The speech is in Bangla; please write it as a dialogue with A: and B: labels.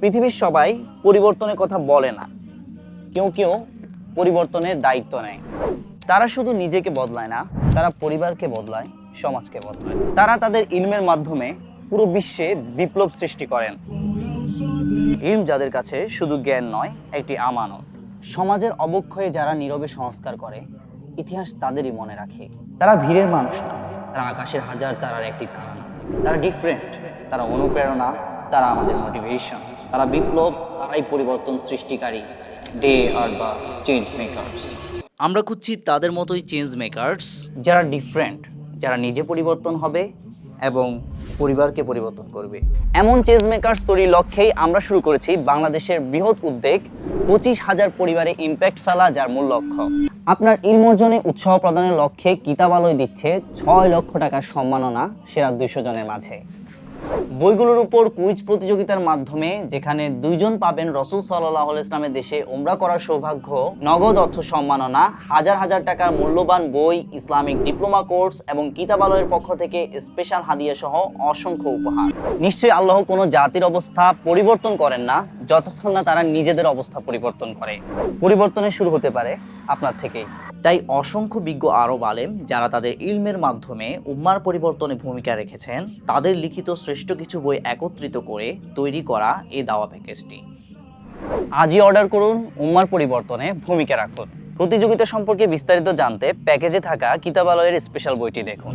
A: পৃথিবীর সবাই পরিবর্তনের কথা বলে না, কেউ কেউ পরিবর্তনের দায়িত্ব নেয়। তারা শুধু নিজেকে বদলায় না, তারা পরিবারকে বদলায়, সমাজকে বদলায়। তারা তাদের ইলমের মাধ্যমে পুরো বিশ্বে বিপ্লব সৃষ্টি করেন। ইলম যাদের কাছে শুধু জ্ঞান নয়, একটি আমানত। সমাজের অবক্ষয়ে যারা নীরবে সংস্কার করে, ইতিহাস তাদেরই মনে রাখে। তারা ভিড়ের মানুষ না, তারা আকাশের হাজার তারার একটি তারা না। তারা ডিফারেন্ট, তারা অনুপ্রেরণা, তারা আমাদের মোটিভেশন। তারা বিপ্লব, তারাই পরিবর্তন সৃষ্টিকারী। দে আর দ্য চেঞ্জ মেকার্স।
B: আমরা খুঁজছি তাদের মতোই চেঞ্জ মেকার্স,
A: যারা ডিফারেন্ট, যারা নিজে পরিবর্তন হবে এবং পরিবারকে পরিবর্তন করবে। এমন চেঞ্জ মেকার্স তৈরির লক্ষ্যেই আমরা শুরু করেছি বাংলাদেশের বৃহৎ উদ্যোগ 25,000 পরিবারে ইম্প্যাক্ট ফেলা, যার মূল লক্ষ্য আপনার ইলম অর্জনে উৎসাহ প্রদানের লক্ষ্যে কিতাবালয় দিচ্ছে 6 লক্ষ টাকার সম্মাননা সেরা 200 জনের মাঝে। বইগুলোর উপর কুইজ প্রতিযোগিতার মাধ্যমে যেখানে 2 জন পাবেন রাসূল সাল্লাল্লাহু আলাইহি ওয়াসাল্লামের দেশে উমরা করার সৌভাগ্য, নগদ অর্থ সম্মাননা, হাজার হাজার টাকার মূল্যবান বই, ইসলামিক ডিপ্লোমা কোর্স এবং কিতাবালয়ের পক্ষ থেকে স্পেশাল হাদিয়া সহ অসংখ্য উপহার। নিশ্চয়ই আল্লাহ কোনো জাতির অবস্থা পরিবর্তন করেন না যতক্ষণ না তারা নিজেদের অবস্থা পরিবর্তন করে। পরিবর্তনের শুরু হতে পারে আপনার থেকেই।
B: তাই অসংখ্য বিজ্ঞ আরব আলেম যারা তাদের ইলমের মাধ্যমে উম্মার পরিবর্তনে ভূমিকা রেখেছেন, তাদের লিখিত শ্রেষ্ঠ কিছু বই একত্রিত করে তৈরি করা এই দাওয়া প্যাকেজটি।
A: আজই অর্ডার করুন, উম্মার পরিবর্তনে ভূমিকা রাখুন। প্রতিযোগিতা সম্পর্কে বিস্তারিত জানতে প্যাকেজে থাকা কিতাবালয়ের স্পেশাল বইটি দেখুন।